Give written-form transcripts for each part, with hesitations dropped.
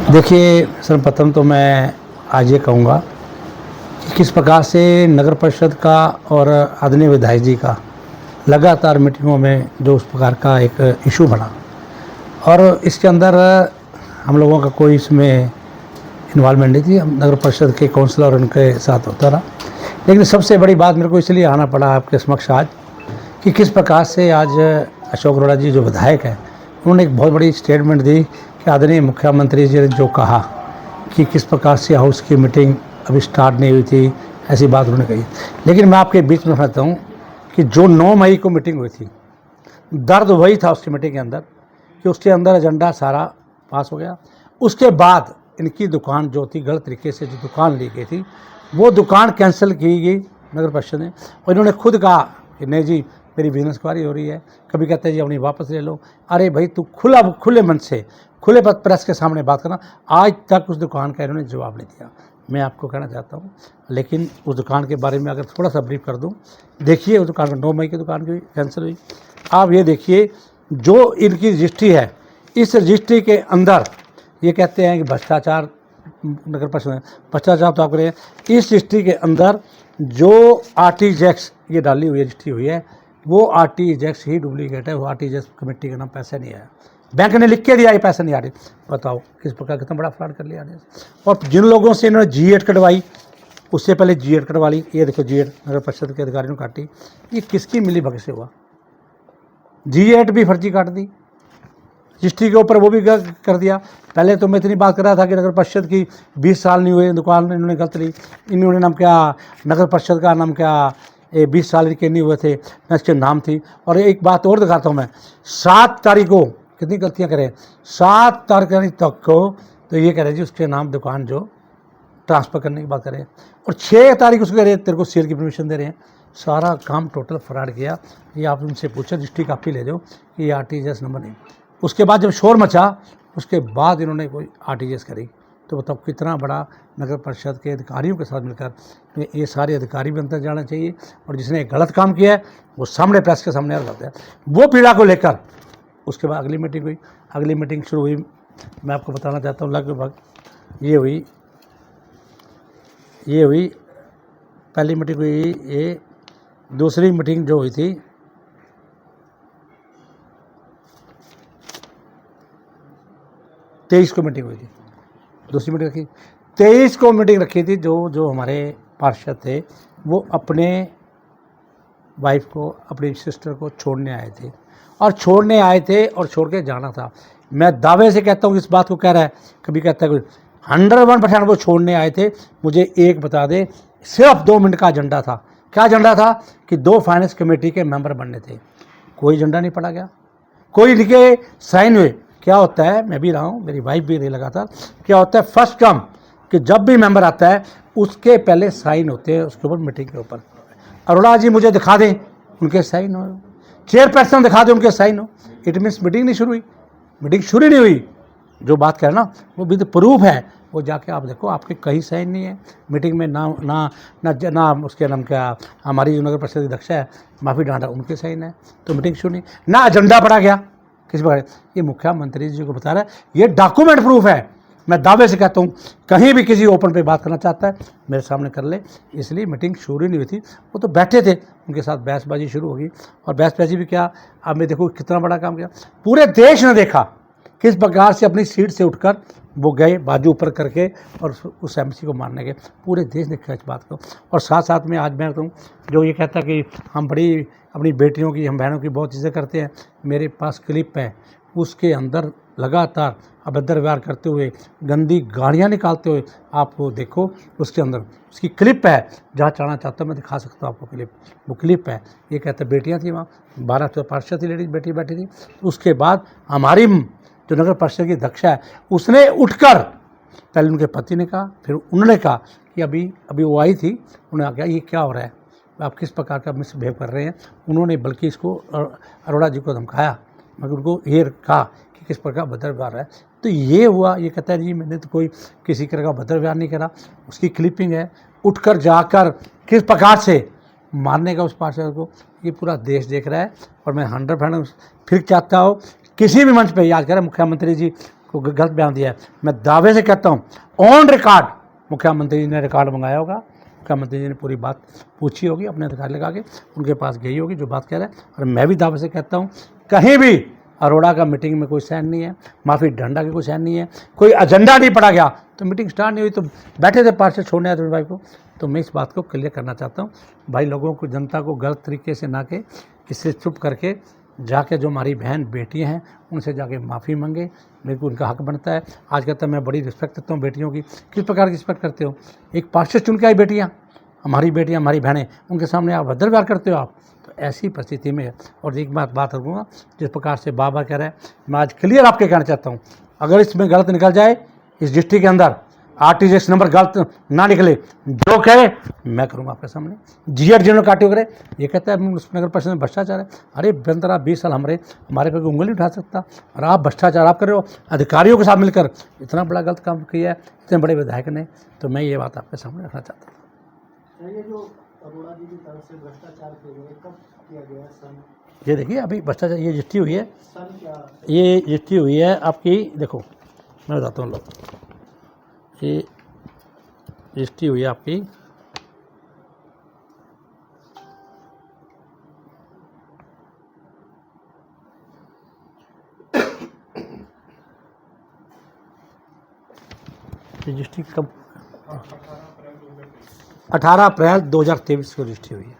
देखिए, सर्वप्रथम तो मैं आज ये कहूँगा कि किस प्रकार से नगर परिषद का और आदरणीय विधायक जी का लगातार मीटिंगों में जो उस प्रकार का एक इशू बना और इसके अंदर हम लोगों का कोई इसमें इन्वॉल्वमेंट नहीं थी। हम नगर परिषद के काउंसलर उनके साथ होता रहा। लेकिन सबसे बड़ी बात मेरे को इसलिए आना पड़ा आपके समक्ष आज कि किस प्रकार से आज अशोक अरोड़ा जी जो विधायक हैं उन्होंने एक बहुत बड़ी स्टेटमेंट दी कि आदरणीय मुख्यमंत्री जी ने जो कहा कि किस प्रकार से हाउस की मीटिंग अभी स्टार्ट नहीं हुई थी, ऐसी बात उन्होंने कही। लेकिन मैं आपके बीच में कहता हूँ कि जो 9 मई को मीटिंग हुई थी, दर्द वही था उसकी मीटिंग के अंदर कि उसके अंदर एजेंडा सारा पास हो गया। उसके बाद इनकी दुकान जो थी, गलत तरीके से जो दुकान ली गई थी, वो दुकान कैंसिल की गई नगर परिषद ने। और इन्होंने खुद कहा कि नहीं जी मेरी बिजनेस क्वारी हो रही है। कभी कहते हैं जी अपनी वापस ले लो। अरे भाई तू खुले मन से खुले प्रेस के सामने बात करना। आज तक उस दुकान का इन्होंने जवाब नहीं दिया। मैं आपको कहना चाहता हूँ, लेकिन उस दुकान के बारे में अगर थोड़ा सा ब्रीफ कर दूँ, देखिए उस दुकान 9 मई की दुकान की कैंसिल हुई। आप ये देखिए जो इनकी रजिस्ट्री है, इस रजिस्ट्री के अंदर ये कहते हैं कि भ्रष्टाचार नगर परिषद में भ्रष्टाचार तो आप करें। इस रजिस्ट्री के अंदर जो आरटीजीएस ये डाली हुई रजिस्ट्री हुई है, वो आरटीजीएस ही डुप्लीकेट है। वो आरटीजीएस कमेटी का नाम पैसा नहीं आया, बैंक ने लिख के दिया ये पैसा नहीं आ रही। बताओ किस प्रकार कितना बड़ा फ्रॉड कर लिया। और जिन लोगों से इन्होंने G8 कटवाई, उससे पहले G8 कटवा ली। ये देखो G8 नगर परिषद के अधिकारियों ने काटी। ये किसकी मिली भगत से हुआ? G8 भी फर्जी काट दी, रजिस्ट्री के ऊपर वो भी कर दिया। पहले तो मैं इतनी बात कर रहा था कि नगर परिषद की 20 साल नहीं हुए, दुकान इन्होंने गलत ली। इन्होंने नाम क्या, नगर परिषद का नाम क्या, 20 साल के नहीं हुए थे, इसके नाम थी। और एक बात और दिखाता हूँ मैं, 7 तारीख को कितनी गलतियाँ करें, 7 तारीख तक को तो ये कह रहे जी उसके नाम दुकान जो ट्रांसफ़र करने की बात करें, और 6 तारीख उसको कह रहे तेरे को सेल की परमिशन दे रहे हैं। सारा काम टोटल फ्रॉड किया। ये आप उनसे पूछो, रजिस्ट्री कापी ले जाओ कि ये आरटीजीएस नंबर नहीं। उसके बाद जब शोर मचा, उसके बाद इन्होंने कोई आरटीजीएस करी। तो बताओ कितना बड़ा नगर परिषद के अधिकारियों के साथ मिलकर ये सारे अधिकारी भी अंदर जाना चाहिए, और जिसने गलत काम किया है वो सामने प्रेस के सामने आ जाता है। वो पीड़ा को लेकर उसके बाद अगली मीटिंग हुई। अगली मीटिंग शुरू हुई, मैं आपको बताना चाहता हूँ, लगभग ये हुई पहली मीटिंग हुई। ये दूसरी मीटिंग जो हुई थी, तेईस को मीटिंग हुई थी। दूसरी मीटिंग रखी 23 को मीटिंग रखी थी। जो हमारे पार्षद थे वो अपने वाइफ को, अपनी सिस्टर को छोड़ने आए थे, और छोड़ के जाना था। मैं दावे से कहता हूँ, इस बात को कह रहा है, कभी कहता है 101% वो छोड़ने आए थे। मुझे एक बता दे, सिर्फ 2 मिनट का एजेंडा था। क्या एजेंडा था? कि 2 फाइनेंस कमेटी के मेंबर बनने थे। कोई एजेंडा नहीं पढ़ा गया, कोई लिखे साइन हुए। क्या होता है, मैं भी रहा हूँ, मेरी वाइफ भी रही लगातार, क्या होता है फर्स्ट कम, कि जब भी मेंबर आता है उसके पहले साइन होते हैं उसके ऊपर, मीटिंग के ऊपर। अरोड़ा जी मुझे दिखा दें उनके साइन हो, चेयरपर्सन दिखा दें उनके साइन हो। इट मीन्स मीटिंग नहीं शुरू हुई। मीटिंग शुरू नहीं हुई। जो बात कह रहे ना वो विद प्रूफ है, वो जाके आप देखो, आपके कहीं साइन नहीं है मीटिंग में। ना उसके नाम क्या, हमारी जो नगर परिषद अध्यक्ष है माफ़ी डांटा, उनके साइन है। तो मीटिंग शुरू नहीं, ना एजेंडा पढ़ा गया किस प्रकार। ये मुख्यमंत्री जी को बता रहा है, ये डॉक्यूमेंट प्रूफ है। मैं दावे से कहता हूँ, कहीं भी किसी ओपन पे बात करना चाहता है मेरे सामने कर ले। इसलिए मीटिंग शुरू ही नहीं हुई थी। वो तो बैठे थे, उनके साथ बहसबाजी शुरू होगी। और बहसबाजी भी क्या, अब मैं देखो कितना बड़ा काम किया। पूरे देश ने देखा किस प्रकार से अपनी सीट से उठकर वो गए, बाजू ऊपर करके, और उस एमसी को मारने गए। पूरे देश ने देखा इस बात को। और साथ साथ में आज मैं कहूँ, जो ये कहता कि हम बड़ी अपनी बेटियों की, हम बहनों की बहुत चीज़ें करते हैं, मेरे पास क्लिप है, उसके अंदर लगातार अभद्र व्यवहार करते हुए, गंदी गाड़ियाँ निकालते हुए, आप वो देखो उसके अंदर उसकी क्लिप है। जहाँ चाहना चाहता हूँ मैं दिखा सकता हूँ आपको क्लिप, वो क्लिप है। ये कहते बेटियाँ थी वहाँ, 12 पार्षद थी, लेडीज बेटी बैठी थी। उसके बाद हमारी जो नगर परिषद की अध्यक्ष है, उसने उठकर, पहले उनके पति ने कहा, फिर उन्होंने कहा कि अभी वो आई थी, उन्होंने कहा ये क्या हो रहा है, आप किस प्रकार का मिसबिहेव कर रहे हैं। उन्होंने बल्कि इसको अरोड़ा जी को धमकाया, मगर उनको ये कहा कि किस प्रकार भद्र व्यवहार है। तो ये हुआ। ये कहता है जी मैंने तो कोई किसी तरह का भद्र व्यवहार नहीं करा। उसकी क्लिपिंग है, उठकर जाकर किस प्रकार से मारने का उस पार्षद को, ये पूरा देश देख रहा है। और मैं 100% फिर चाहता हूँ किसी भी मंच पे याद करें, मुख्यमंत्री जी को गलत बयान दिया है। मैं दावे से कहता हूँ, ऑन रिकॉर्ड मुख्यमंत्री जी ने रिकॉर्ड मंगाया होगा, मुख्यमंत्री जी ने पूरी बात पूछी होगी, अपने अधिकार लगा के उनके पास गई होगी जो बात कह रहे हैं। और मैं भी दावे से कहता हूँ, कहीं भी अरोड़ा का मीटिंग में कोई साइन नहीं है, माफ़ी डंडा की कोई साइन नहीं है, कोई एजेंडा नहीं पढ़ा गया, तो मीटिंग स्टार्ट नहीं हुई, तो बैठे थे पार्षद छोड़ने आए थे भाई को। तो मैं इस बात को क्लियर करना चाहता हूँ भाई, लोगों को, जनता को गलत तरीके से ना के इससे चुप करके जाके जो हमारी बहन बेटियाँ हैं उनसे जाके माफ़ी मांगे, मेरे को उनका हक बनता है। आज कहता है मैं बड़ी रिस्पेक्ट करता हूँ बेटियों की। किस प्रकार की रिस्पेक्ट करते हो? एक पार्षद चुन के आई बेटियाँ, हमारी बेटियाँ, हमारी बहनें, उनके सामने आप भद्र व्यवहार करते हो आप। तो ऐसी परिस्थिति में, और एक बात रखूँगा, जिस प्रकार से बाबा कह रहे हैं, मैं आज क्लियर आपके कहना चाहता हूँ, अगर इसमें गलत निकल जाए, इस डिस्ट्रिक्ट के अंदर आरटीजीएस नंबर गलत ना निकले, जो कहे मैं करूँगा आपके सामने। जीएड जिन्होंने काटे करे, ये कहता है नगर परिषद में भ्रष्टाचार है। अरे बंदरा 20 साल हमारे पे उंगली नहीं उठा सकता, और आप भ्रष्टाचार आप कर रहे हो अधिकारियों के साथ मिलकर, इतना बड़ा गलत काम किया है इतने बड़े विधायक ने। तो मैं ये बात आपके सामने रखना चाहता हूँ। ये जो अरोड़ा जी की तरफ से भ्रष्टाचार किया गया, कब किया गया सन? ये देखिए अभी भ्रष्टाचार, ये रजिस्ट्री हुई है, सन क्या? ये रजिस्ट्री हुई है आपकी, देखो मैं बताता हूँ, लोग ये रजिस्ट्री हुई है आपकी 18 अप्रैल 2023 को रजिस्ट्री हुई है।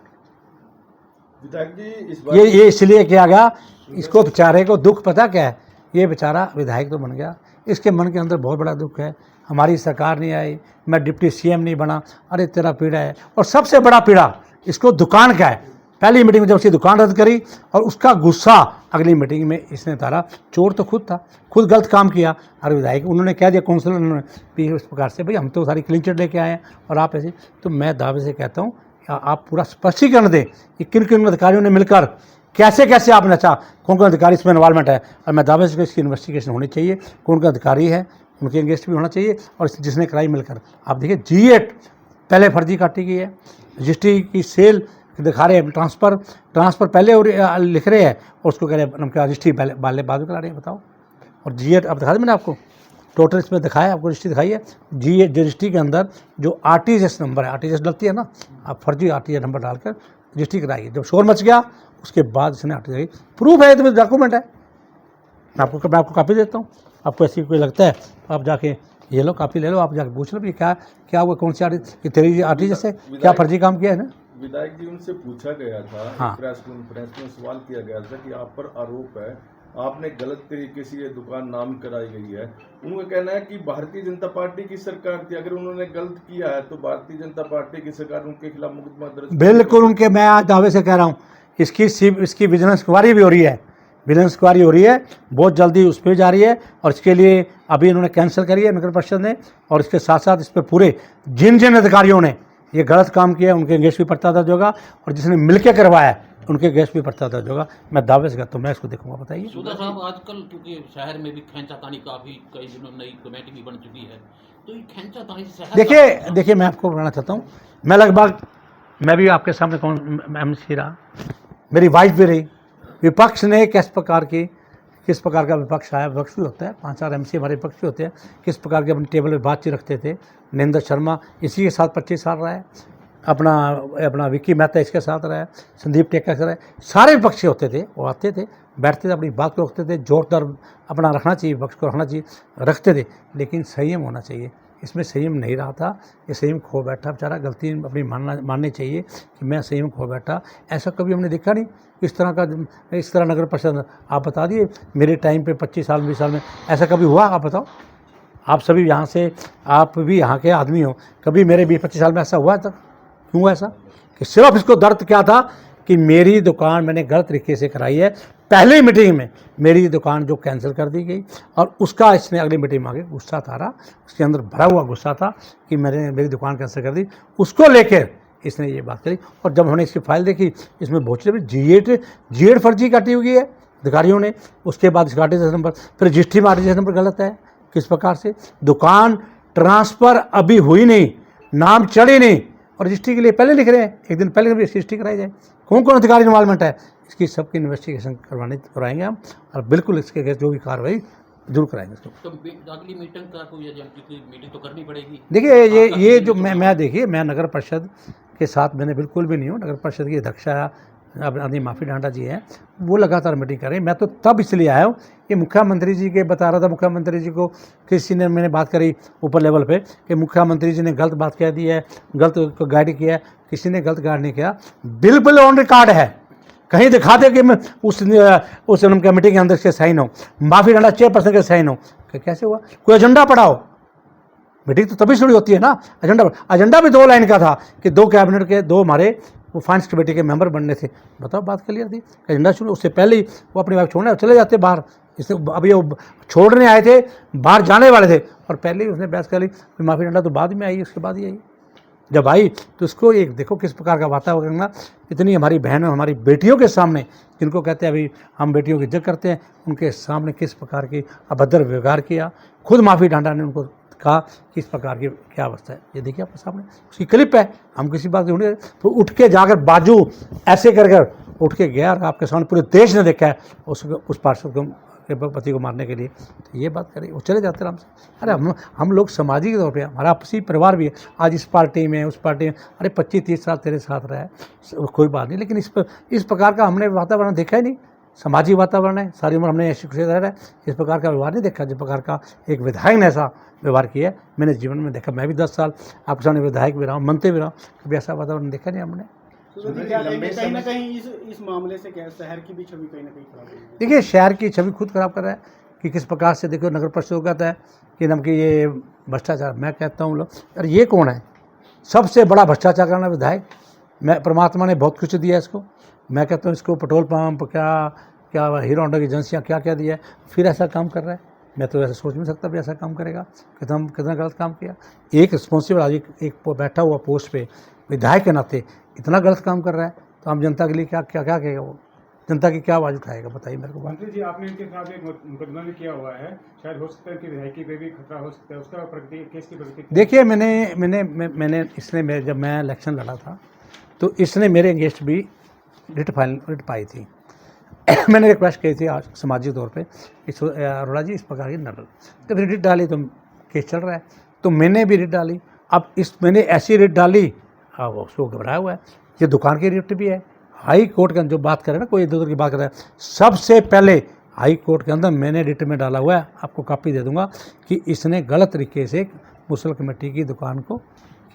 विधायक जी इस बार ये इसलिए किया गया, इसको बेचारे को दुख पता क्या है, ये बेचारा विधायक तो बन गया, इसके मन के अंदर बहुत बड़ा दुख है, हमारी सरकार नहीं आई, मैं डिप्टी सीएम नहीं बना, अरे तेरा पीड़ा है। और सबसे बड़ा पीड़ा इसको दुकान का है। पहली मीटिंग में जब उसकी दुकान रद्द करी, और उसका गुस्सा अगली मीटिंग में इसने तारा, चोर तो खुद था, खुद गलत काम किया, और विधायक उन्होंने कह दिया, काउंसिलर उन्होंने भी इस प्रकार से, भाई हम तो सारी क्लीन चिट लेके आए हैं और आप ऐसे। तो मैं दावे से कहता हूँ आप पूरा स्पष्टीकरण दें कि किन किन अधिकारियों ने मिलकर कैसे कैसे आपने अच्छा, कौन कौन अधिकारी इसमें इन्वॉल्वमेंट है। और मैं दावे से इसकी इन्वेस्टिगेशन होनी चाहिए, कौन कौन अधिकारी है उनके एंगेस्ट भी होना चाहिए, और जिसने कराई मिलकर। आप देखिए G8 पहले फर्जी काटी गई है, रजिस्ट्री की सेल दिखा रहे हैं, ट्रांसफ़र पहले और लिख रहे हैं, और उसको कह रहे हैं उनका रजिस्ट्री पहले बाद में करा रहे हैं, बताओ। और G8 अब दिखा दें मैंने आपको, टोटल इसमें दिखाया, आपको रजिस्ट्री दिखाई है। G8 रजिस्ट्री के अंदर जो आरटीजीएस नंबर है, आरटीजीएस डलती है ना, आप फर्जी आरटीजीएस नंबर डालकर रजिस्ट्री कराइए। जब शोर मच गया उसके बाद इसने आरटीजीएस प्रूफ है, तो डॉक्यूमेंट है, मैं आपको कापी देता हूँ। आपको ऐसी कोई लगता है आप जाके ये लो, कापी ले लो, आप जाके पूछ लो भी क्या हुआ, कौन सी आरटीजीएस, तेरी आरटीजीएस से क्या फर्जी काम किया है ना। विधायक जी उनसे पूछा गया था, हाँ। प्रेस कॉन्फ्रेंस में सवाल किया गया था कि आप पर आरोप है आपने गलत तरीके से ये दुकान नाम कराई गई है। उनका कहना है कि भारतीय जनता पार्टी की सरकार थी, अगर उन्होंने गलत किया है तो भारतीय जनता पार्टी की सरकार उनके खिलाफ मुकदमा दर्ज। बिल्कुल उनके, मैं आज दावे से कह रहा हूँ, इसकी विजिलेंस इंक्वायरी भी हो रही है, विजिलेंस इंक्वायरी हो रही है, बहुत जल्दी उस पर जा रही है। और इसके लिए अभी इन्होंने कैंसिल करी है नगर परिषद ने, और इसके साथ साथ इस पर पूरे जिन जिन अधिकारियों ने ये गलत काम किया है उनके अगेंस्ट भी पर्चा दर्ज होगा, और जिसने मिलकर करवाया है उनके अगेंस्ट भी पर्चा दर्ज होगा। मैं दावे से कहता हूँ, मैं इसको देखूंगा। बताइए सुधा साहब, आजकल क्योंकि शहर में भी खींचातानी का भी कई दिनों नई कमेटी भी बन चुकी है, तो ये खींचातानी शहर देखिए मैं आपको बताना चाहता हूँ, मैं भी आपके सामने कौन MC रहा, मेरी वाइफ भी रही, विपक्ष ने किस प्रकार का विपक्ष आया, विपक्ष भी होता है, 5-4 MC हमारे विपक्ष भी होते हैं, किस प्रकार के अपने टेबल पर बातचीत रखते थे। नरेंद्र शर्मा इसी के साथ 25 साल रहा है, अपना विक्की मेहता इसके साथ रहा है, संदीप टेक्का से रहा है, सारे विपक्ष होते थे, वो आते थे, बैठते थे, अपनी बात को रखते थे, जोरदार अपना रखना चाहिए, विपक्ष को रखना चाहिए, रखते थे, लेकिन संयम होना चाहिए। इसमें संयम नहीं रहा था, ये संयम खो बैठा बेचारा, गलती अपनी माननी चाहिए कि मैं संयम खो बैठा। ऐसा कभी हमने देखा नहीं इस तरह नगर परिषद। आप बता दिए मेरे टाइम पे 25 साल 20 साल में ऐसा कभी हुआ? आप बताओ, आप सभी यहाँ से, आप भी यहाँ के आदमी हो, कभी मेरे 20-25 साल में ऐसा हुआ तक? क्यों हुआ ऐसा? कि सिर्फ इसको दर्द क्या था कि मेरी दुकान मैंने गलत तरीके से कराई है, पहली मीटिंग में मेरी दुकान जो कैंसिल कर दी गई, और उसका इसने अगली मीटिंग में आगे गुस्सा था रहा, उसके अंदर भरा हुआ गुस्सा था कि मेरी दुकान कैंसिल कर दी, उसको लेकर इसने ये बात करी। और जब हमने इसकी फाइल देखी, इसमें बहुत G8 फर्जी काटी हुई है अधिकारियों ने, उसके बाद इसका आरटीजीएस नंबर, फिर रजिस्ट्री में आरटीजीएस नंबर गलत है। किस प्रकार से दुकान ट्रांसफ़र अभी हुई नहीं, नाम चढ़ी नहीं, और रजिस्ट्री के लिए पहले लिख रहे हैं, एक दिन पहले रजिस्ट्री कराई जाए, कौन कौन अधिकारी इन्वॉल्वमेंट है, इसकी सबकी इन्वेस्टिगेशन कराएंगे हम, और बिल्कुल इसके अगेंस्ट जो भी कार्रवाई जरूर कराएंगे इसको। तो अगली मीटिंग का कोई एजेंट की मीटिंग तो करनी पड़ेगी। देखिए ये जो मैं देखिए मैं नगर परिषद के साथ मैंने बिल्कुल भी नहीं हूँ। नगर परिषद की अध्यक्षा आदि माफ़ी डांडा जी हैं, वो लगातार मीटिंग कर रहे हैं। मैं तो तब इसलिए आया हूँ कि मुख्यमंत्री जी के बता रहा था, मुख्यमंत्री जी को किसी ने मैंने बात करी ऊपर लेवल पे कि मुख्यमंत्री जी ने गलत बात कह दी है, गलत गाइड किया है। किसी ने गलत गाइड नहीं किया, बिल्कुल ऑन रिकॉर्ड है। कहीं दिखा दे कि मैं उस कमेटी के अंदर से साइन हो, माफ़ी डांडा चेयरपर्सन के साइन हो, कैसे हुआ? कोई एजेंडा पढ़ाओ। मीटिंग तो तभी शुरू होती है ना, एजेंडा भी 2 लाइन का था कि 2 कैबिनेट के 2 हमारे वो फाइनेंस कमेटी के मेंबर बनने थे। बताओ, बात क्लियर थी। एजेंडा शुरू उससे पहले ही वो अपनी बात छोड़ने चले जाते बाहर। इससे अभी वो छोड़ने आए थे, बाहर जाने वाले थे और पहले ही उसने बहस कर ली। माफ़ी डांडा तो बाद में आई, उसके बाद ही आई। जब आई तो इसको एक देखो किस प्रकार का वातावरण ना, इतनी हमारी बहनों हमारी बेटियों के सामने, जिनको कहते हैं अभी हम बेटियों की इज्जत करते हैं, उनके सामने किस प्रकार की अभद्र व्यवहार किया। खुद माफ़ी डांडा ने उनको कहा कि इस प्रकार की क्या अवस्था है। ये देखिए आपके सामने उसकी क्लिप है। हम किसी बात ढूंढे तो उठ के जाकर बाजू ऐसे कर उठ के गया और आपके सामने पूरे देश ने देखा है उस पार्षद को के पति को मारने के लिए। तो ये बात करें, वो चले जाते हैं आराम से। अरे हम लोग सामाजिक तौर पे, हमारा आपसी परिवार भी है। आज इस पार्टी में उस पार्टी में, अरे 25-30 साल तेरे साथ रहा है, कोई बात नहीं, लेकिन इस प्रकार का हमने वातावरण देखा ही नहीं। सामाजिक वातावरण है, सारी उम्र हमने ऐसे रह रहा है, इस प्रकार का व्यवहार नहीं देखा जिस प्रकार का एक विधायक ने ऐसा व्यवहार किया है। मैंने जीवन में देखा, मैं भी 10 साल आपके सामने विधायक भी रहा हूँ, मंत्री भी रहा हूँ, कभी ऐसा वातावरण देखा नहीं हमने। कहीं ना कहीं इस मामले से क्या शहर की भी छवि कहीं ना कहीं खराब हो रही है। देखिए शहर की छवि खुद खराब कर रहा है कि किस प्रकार से। देखो नगर परिषद कहता है कि नम कि ये भ्रष्टाचार, मैं कहता हूँ लोग अरे ये कौन है सबसे बड़ा भ्रष्टाचार करना? विधायक। मैं परमात्मा ने बहुत कुछ दिया इसको, मैं कहता हूँ इसको पेट्रोल पंप क्या हीरो होंडा की एजेंसियाँ क्या दिया है, फिर ऐसा काम कर रहा है। मैं तो ऐसा सोच नहीं सकता भी ऐसा काम करेगा। कितना गलत काम किया। एक रिस्पॉन्सिबल आदमी एक बैठा हुआ पोस्ट पे विधायक के नाते इतना गलत काम कर रहा है, तो आम जनता के लिए क्या कहेगा वो? जनता की क्या आवाज़ उठाएगा? बताइए मेरे को। मंत्री जी, आपने इनके खिलाफ एक मुकदमा भी किया हुआ है, शायद हो सकता है कि विधायकी पे भी खतरा हो सकता है, उसका केस की प्रगति? देखिए मैंने इसने जब मैं इलेक्शन लड़ा था तो इसने मेरे अगेंस्ट भी रिट पाई थी। मैंने रिक्वेस्ट की थी आज सामाजिक तौर पे, अरोड़ा जी इस प्रकार की न डालो। तो फिर रिट डाली तो केस चल रहा है, तो मैंने भी रिट डाली। अब मैंने ऐसी रिट डाली, हाँ वो उसको घबराया हुआ है। ये दुकान की रिट भी है। हाई कोर्ट के अंदर जो बात करें ना, कोई इधर की बात कर रहा है, सबसे पहले हाई कोर्ट के अंदर मैंने रिट में डाला हुआ है, आपको कॉपी दे दूंगा, कि इसने गलत तरीके से मुसल कमेटी की दुकान को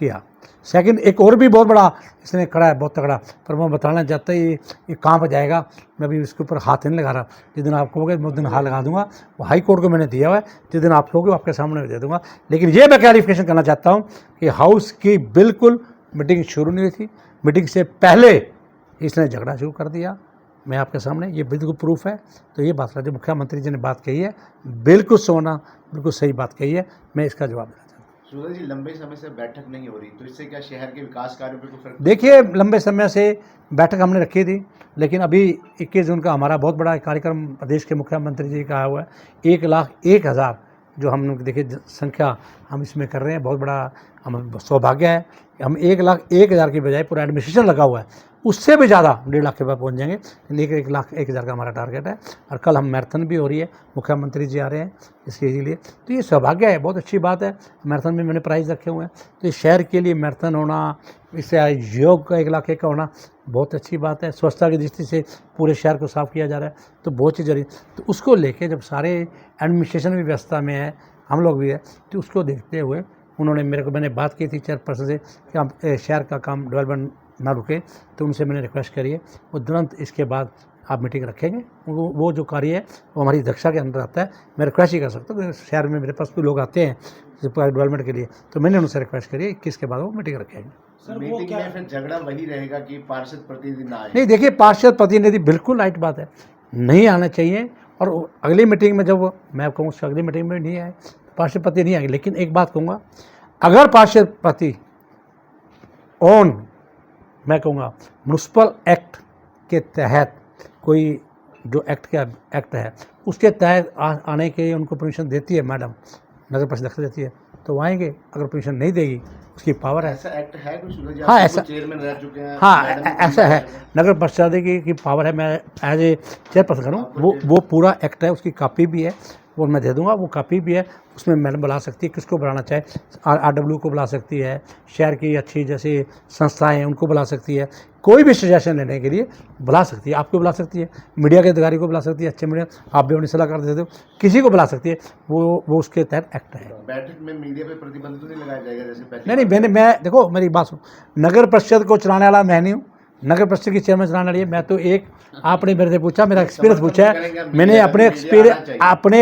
किया। सेकंड एक और भी बहुत बड़ा इसने खड़ा है, बहुत तगड़ा, पर मैं बताना चाहता ये कहाँ पर जाएगा, मैं भी इसके ऊपर हाथ नहीं लगा रहा। जिस दिन आप कहोगे मैं उस दिन हाथ लगा दूंगा। वो हाई कोर्ट को मैंने दिया हुआ है, जिस दिन आप कहोगे आपके सामने दे दूंगा। लेकिन ये मैं क्लैरिफिकेशन करना चाहता हूँ कि हाउस की बिल्कुल मीटिंग शुरू नहीं हुई थी। मीटिंग से पहले इसने झगड़ा शुरू कर दिया। मैं आपके सामने ये बिल्कुल प्रूफ है। तो ये बात जो मुख्यमंत्री जी ने बात कही है बिल्कुल बिल्कुल सही बात कही है। मैं इसका जवाब देना चाहता हूँ। सूरज जी, लंबे समय से बैठक नहीं हो रही, तो इससे क्या शहर के विकास कार्यों पर कोई फर्क? देखिए लंबे समय से बैठक हमने रखी थी, लेकिन अभी 21 जून का हमारा बहुत बड़ा कार्यक्रम प्रदेश के मुख्यमंत्री जी का आया हुआ है। 1,01,000 जो हम देखिए संख्या हम इसमें कर रहे हैं, बहुत बड़ा हम सौभाग्य है। हम 1,01,000 की बजाय पूरा एडमिनिस्ट्रेशन लगा हुआ है, उससे भी ज़्यादा 1.5 लाख के पास पहुँच जाएंगे। 1,01,000 का हमारा टारगेट है। और कल हम मैराथन भी हो रही है, मुख्यमंत्री जी आ रहे हैं इसके लिए। तो ये सौभाग्य है, बहुत अच्छी बात है। मैराथन में मैंने प्राइज़ रखे हुए हैं, तो इस शहर के लिए मैराथन होना, इससे योग का 1 लाख का होना बहुत अच्छी बात है। स्वच्छता की दृष्टि से पूरे शहर को साफ़ किया जा रहा है, तो बहुत चीज़ जरूरी। तो उसको लेके जब सारे एडमिनिस्ट्रेशन भी व्यवस्था में है, हम लोग भी है, तो उसको देखते हुए उन्होंने मैंने बात की थी चेयरपर्सन से कि हम शहर का काम डेवलपमेंट ना रुके, तो उनसे मैंने रिक्वेस्ट करी है वो तुरंत इसके बाद आप मीटिंग रखेंगे। वो जो कार्य है वो हमारी अध्यक्षा के अंदर आता है। मैं रिक्वेस्ट ही कर सकता हूँ, शहर में मेरे पास भी लोग आते हैं डेवलपमेंट के लिए, तो मैंने उनसे रिक्वेस्ट करी है 21 के बाद वो मीटिंग रखेंगे। सर, मीटिंग में फिर झगड़ा वही रहेगा कि पार्षद प्रतिनिधि ना आए? नहीं, देखिए पार्षद प्रतिनिधि बिल्कुल राइट बात है, नहीं आना चाहिए। और अगली मीटिंग में जब मैं कहूँ उसकी अगली मीटिंग में नहीं आए, पार्षद पति नहीं आएंगे। लेकिन एक बात कहूँगा, अगर पार्षद पति मैं कहूँगा म्युनिसिपल एक्ट के तहत कोई जो एक्ट है उसके तहत आने के उनको परमिशन देती है मैडम, नगर परिषद देती है, तो आएंगे। अगर परमिशन नहीं देगी उसकी पावर है। ऐसा एक्ट है कुछ? हाँ ऐसा चेयरमैन रह चुके हैं। हाँ ऐसा है, नगर परिषद की पावर है। मैं एज ए चेयरपर्सन करूँ, वो पूरा एक्ट है, उसकी कॉपी भी है। वो मैं दे दूंगा। वो कापी भी है, उसमें मैडम बुला सकती है, किसको बुलाना चाहे, RW को बुला सकती है, शहर की अच्छी जैसे संस्थाएं हैं उनको बुला सकती है, कोई भी सजेशन लेने के लिए बुला सकती है। आपको बुला सकती है, मीडिया के अधिकारी को बुला सकती है, अच्छे मीडिया आप भी अपनी सलाह कर देते हो, किसी को बुला सकती है, वो उसके तहत एक्ट है। बैठक में मीडिया पे प्रतिबंध तो नहीं लगाया जाएगा जैसे पहले? नहीं, मैं देखो मेरी बात सुनो, नगर परिषद को चलाने वाला मैं नहीं हूँ, नगर परिषद की चेयरमैन चलाने वाली है। मैं तो एक, आपने मेरे से पूछा, मेरा एक्सपीरियंस पूछा है, मैंने अपने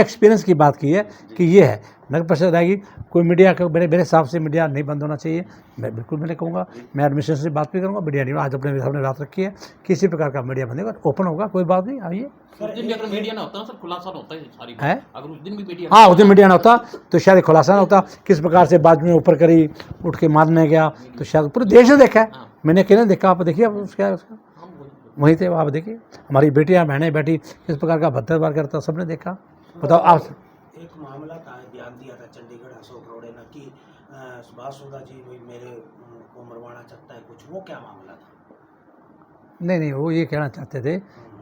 एक्सपीरियंस की बात की है कि ये है नगर परिषद रहेगी। कोई मीडिया का मेरे हिसाब से मीडिया नहीं बंद होना चाहिए, मैं बिल्कुल मैंने कहूँगा, मैं एडमिनिस्ट्रेशन से बात भी करूँगा, मीडिया नहीं, आज अपने सामने बात रखी है, किसी प्रकार का मीडिया बंद होगा, ओपन होगा, कोई बात नहीं। आइए, उस दिन भी अगर मीडिया ना होता ना सर, खुलासा होता है सारी है? अगर उस दिन भी मीडिया, हाँ, उस दिन मीडिया ना होता तो शायद खुलासा ना होता, किस प्रकार से बाद में ऊपर करी, उठ के मारने गया, तो शायद पूरे देश ने देखा है, मैंने अकेले देखा, आप देखिए, आप उसका वहीं थे, आप देखिए हमारी बेटियां बहनें बैठी किस प्रकार का भद्रवाह करता, सबने देखा। बताओ आप। एक मामला था, बयान दिया था चंडीगढ़ अशोक रोड़े ने कि सुभाष सुंदर जी भाई मेरे को मरवाना चाहता है कुछ, वो क्या मामला था? नहीं, वो ये कहना चाहते थे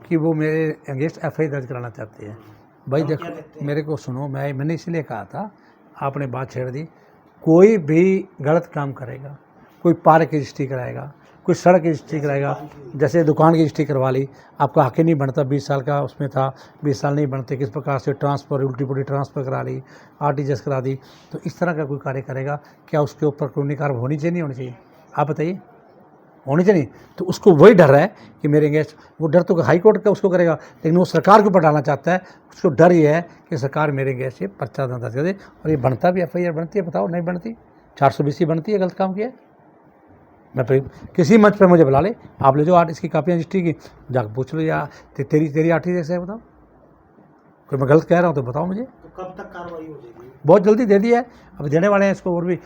कि वो मेरे अगेंस्ट FI दर्ज कराना चाहते हैं। भाई देखो मेरे को सुनो, मैंने इसलिए कहा था, आपने बात छेड़ दी, कोई भी गलत काम करेगा, कोई पार्क की रजिस्ट्री कराएगा, कोई सड़क की रजिस्ट्री कराएगा, जैसे दुकान की रजिस्ट्री करवा ली, आपका हक ही नहीं बनता, 20 साल का उसमें था, 20 साल नहीं बनते, किस प्रकार से ट्रांसफ़र, उल्टी पुल्टी ट्रांसफ़र करा ली, RTGS करा दी, तो इस तरह का कोई कार्य करेगा, क्या उसके ऊपर कानूनी कार्रवाई होनी चाहिए नहीं होनी चाहिए? आप बताइए, होनी चाहिए। तो उसको वही डर है कि मेरे अगेंस्ट, वो डर तो हाई कोर्ट का उसको करेगा, लेकिन वो सरकार के ऊपर डालना चाहता है, उसको डर ये है कि सरकार मेरे अगेंस्ट ये पर्चा दर्ज कर दे, और ये बनता भी FIR बनती है, बताओ नहीं बनती? 420 बनती है, गलत काम किया। मैं फिर किसी मंच पर मुझे बुला ले, आप ले जाओ इसकी कापियाँ रजिस्ट्री की, जाकर पूछ लो, या तेरी RTGS है, बताओ, कोई मैं गलत कह रहा हूँ तो बताओ मुझे। तो कब तक कार्रवाई हो जाएगी? बहुत जल्दी दे दी है, अब देने वाले हैं इसको, और भी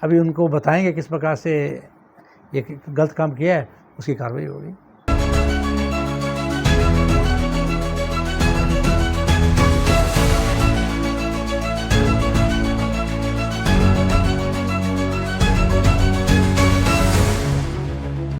अभी उनको बताएंगे किस प्रकार से ये गलत काम किया है, उसकी कार्रवाई होगी।